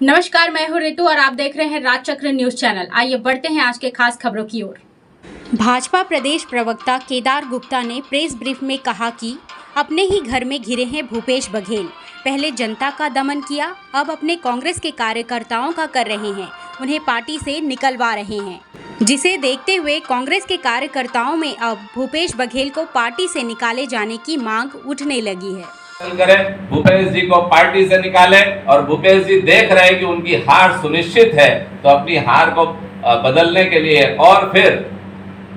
नमस्कार, मैं हूं ऋतु और आप देख रहे हैं राजचक्र न्यूज चैनल। आइए बढ़ते हैं आज के खास खबरों की ओर। भाजपा प्रदेश प्रवक्ता केदार गुप्ता ने प्रेस ब्रीफ में कहा कि अपने ही घर में घिरे हैं भूपेश बघेल। पहले जनता का दमन किया, अब अपने कांग्रेस के कार्यकर्ताओं का कर रहे हैं, उन्हें पार्टी से निकलवा रहे हैं, जिसे देखते हुए कांग्रेस के कार्यकर्ताओं में अब भूपेश बघेल को पार्टी से निकाले जाने की मांग उठने लगी है। करें, भूपेश जी को पार्टी से निकालें और भूपेश जी देख रहे हैं कि उनकी हार सुनिश्चित है, तो अपनी हार को बदलने के लिए और फिर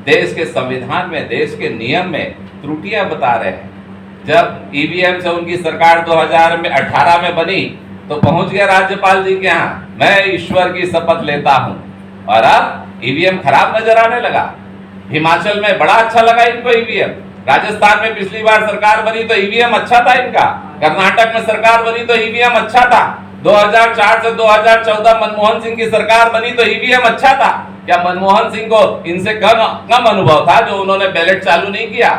देश के संविधान में, देश के नियम में त्रुटियां बता रहे हैं। जब ईवीएम से उनकी सरकार 2018 में बनी तो पहुंच गया राज्यपाल जी के यहाँ, मैं ईश्वर की शपथ लेता हूं, और अब ईवीएम खराब नजर आने लगा। हिमाचल में बड़ा अच्छा लगा इनको ईवीएम, राजस्थान में पिछली बार सरकार बनी तो ईवीएम अच्छा था इनका, कर्नाटक में सरकार बनी तो ईवीएम अच्छा था, 2004 से 2014 मनमोहन सिंह की सरकार बनी तो ईवीएम अच्छा था। क्या मनमोहन सिंह को इनसे कम अनुभव था जो उन्होंने बैलेट चालू नहीं किया?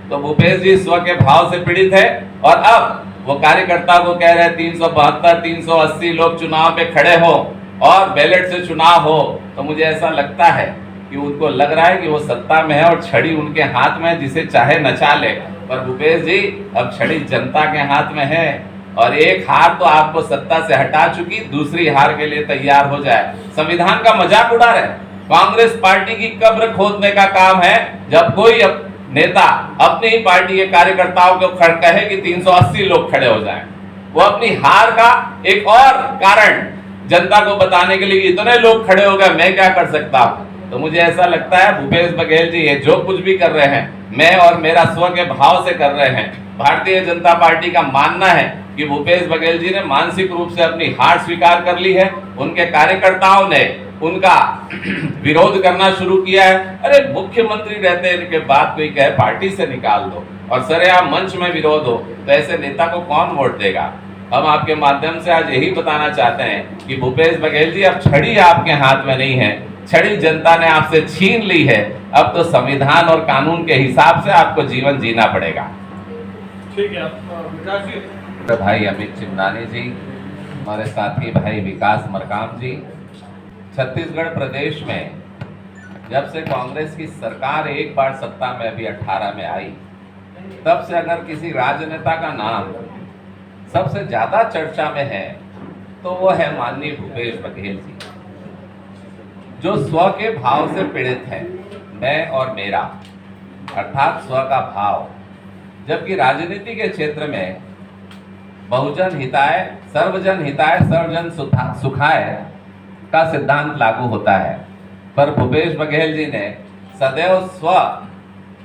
तो भूपेश जी स्व के भाव से पीड़ित है और अब वो कार्यकर्ता को कह रहे 372 380 लोग चुनाव में खड़े हो और बैलेट से चुनाव हो। तो मुझे ऐसा लगता है कि उनको लग रहा है कि वो सत्ता में है और छड़ी उनके हाथ में है, जिसे चाहे नचा ले। पर भूपेश जी, अब छड़ी जनता के हाथ में है और एक हार तो आपको सत्ता से हटा चुकी, दूसरी हार के लिए तैयार हो जाए। संविधान का मजाक उड़ा रहे। कांग्रेस पार्टी की कब्र खोदने का काम है जब कोई नेता अपनी ही पार्टी के कार्यकर्ताओं को कहे कि 380 लोग खड़े हो जाएं। वो अपनी हार का एक और कारण जनता को बताने के लिए इतने लोग खड़े हो गए, मैं क्या कर सकता हूं। तो मुझे ऐसा लगता है भूपेश बघेल जी ये जो कुछ भी कर रहे हैं, मैं और मेरा स्व के भाव से कर रहे हैं। भारतीय जनता पार्टी का मानना है कि भूपेश बघेल जी ने मानसिक रूप से अपनी हार स्वीकार कर ली है। उनके कार्यकर्ताओं ने उनका विरोध करना शुरू किया है। अरे मुख्यमंत्री रहते इनके बाद कोई कहे पार्टी से निकाल दो और सरेआम मंच में विरोध हो, तो ऐसे नेता को कौन वोट देगा? हम आपके माध्यम से आज यही बताना चाहते हैं कि भूपेश बघेल जी, अब छड़ी आपके हाथ में नहीं है, छड़ी जनता ने आपसे छीन ली है। अब तो संविधान और कानून के हिसाब से आपको जीवन जीना पड़ेगा। ठीक है, विकास जी। भाई अमित चिमनानी जी, हमारे साथी भाई विकास मरकाम जी, छत्तीसगढ़ प्रदेश में जब से कांग्रेस की सरकार एक बार सत्ता में अभी 18 में आई, तब से अगर किसी राजनेता का नाम सबसे ज्यादा चर्चा में है तो वो है माननीय भूपेश बघेल जी, जो स्व के भाव से पीड़ित है, मैं और मेरा, अर्थात स्व का भाव। जबकि राजनीति के क्षेत्र में बहुजन हिताय सर्वजन हिताय सर्वजन सुखाय का सिद्धांत लागू होता है, पर भूपेश बघेल जी ने सदैव स्व,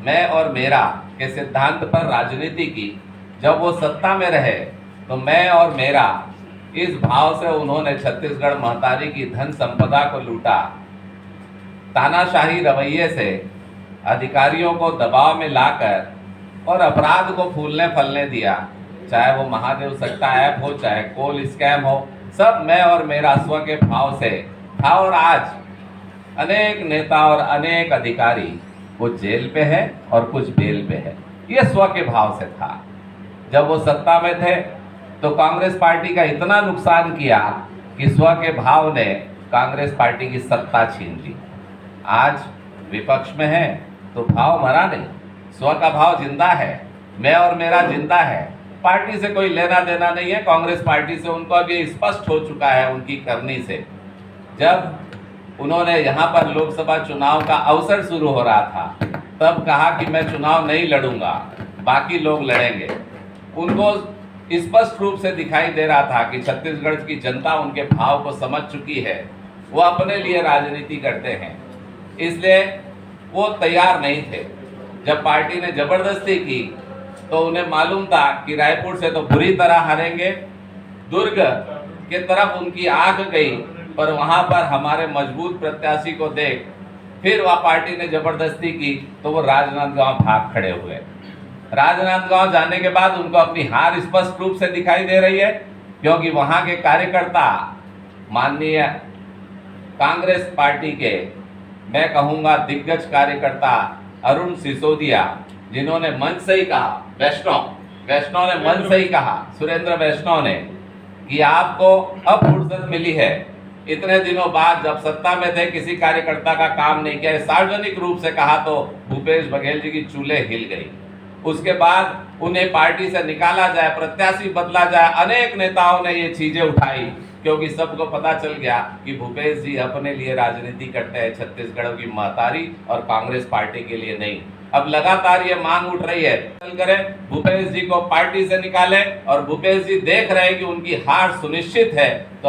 मैं और मेरा के सिद्धांत पर राजनीति की। जब वो सत्ता में रहे तो मैं और मेरा इस भाव से उन्होंने छत्तीसगढ़ महतारी की धन संपदा को लूटा, तानाशाही रवैये से अधिकारियों को दबाव में लाकर और अपराध को फूलने फलने दिया। चाहे वो महादेव सट्टा ऐप हो, चाहे कोल स्कैम हो, सब मैं और मेरा स्व के भाव से था। और आज अनेक नेता और अनेक अधिकारी कुछ जेल पे है और कुछ बेल पे है, ये स्व के भाव से था। जब वो सत्ता में थे तो कांग्रेस पार्टी का इतना नुकसान किया कि स्व के भाव ने कांग्रेस पार्टी की सत्ता छीन ली। आज विपक्ष में है तो भाव मरा नहीं, स्व का भाव जिंदा है, मैं और मेरा जिंदा है। पार्टी से कोई लेना देना नहीं है, कांग्रेस पार्टी से उनको अब ये स्पष्ट हो चुका है उनकी करनी से। जब उन्होंने यहाँ पर लोकसभा चुनाव का अवसर शुरू हो रहा था, तब कहा कि मैं चुनाव नहीं लड़ूंगा, बाकी लोग लड़ेंगे। उनको स्पष्ट रूप से दिखाई दे रहा था कि छत्तीसगढ़ की जनता उनके भाव को समझ चुकी है, वो अपने लिए राजनीति करते हैं, इसलिए वो तैयार नहीं थे। जब पार्टी ने जबरदस्ती की तो उन्हें मालूम था कि रायपुर से तो बुरी तरह हारेंगे, दुर्ग के तरफ उनकी आंख गई, पर वहां पर हमारे मजबूत प्रत्याशी को देख फिर वह पार्टी ने जबरदस्ती की तो वो राजनांदगांव भाग खड़े हुए। राजनांदगांव जाने के बाद उनको अपनी हार स्पष्ट रूप से दिखाई दे रही है, क्योंकि वहां के कार्यकर्ता माननीय कांग्रेस पार्टी के, मैं कहूंगा दिग्गज कार्यकर्ता अरुण सिसोदिया, जिन्होंने मंच से ही कहा, वैष्णव ने मंच से ही कहा, सुरेंद्र वैष्णव ने, कि आपको अब फुर्सत मिली है। इतने दिनों बाद जब सत्ता में थे किसी कार्यकर्ता का काम नहीं किया, सार्वजनिक रूप से कहा तो भूपेश बघेल जी की चूल्हे हिल गई। उसके बाद उन्हें पार्टी से निकाला जाए, प्रत्याशी बदला जाए, अनेक नेताओं ने ये चीजें उठाई क्योंकि सबको पता चल गया कि भूपेश जी अपने लिए राजनीति करते हैं, छत्तीसगढ़ की महतारी और कांग्रेस पार्टी के लिए नहीं। अब लगातार ये मांग उठ रही है करें भूपेश जी को पार्टी से निकालें और भूपेश जी देख रहे हैं कि उनकी हार सुनिश्चित है तो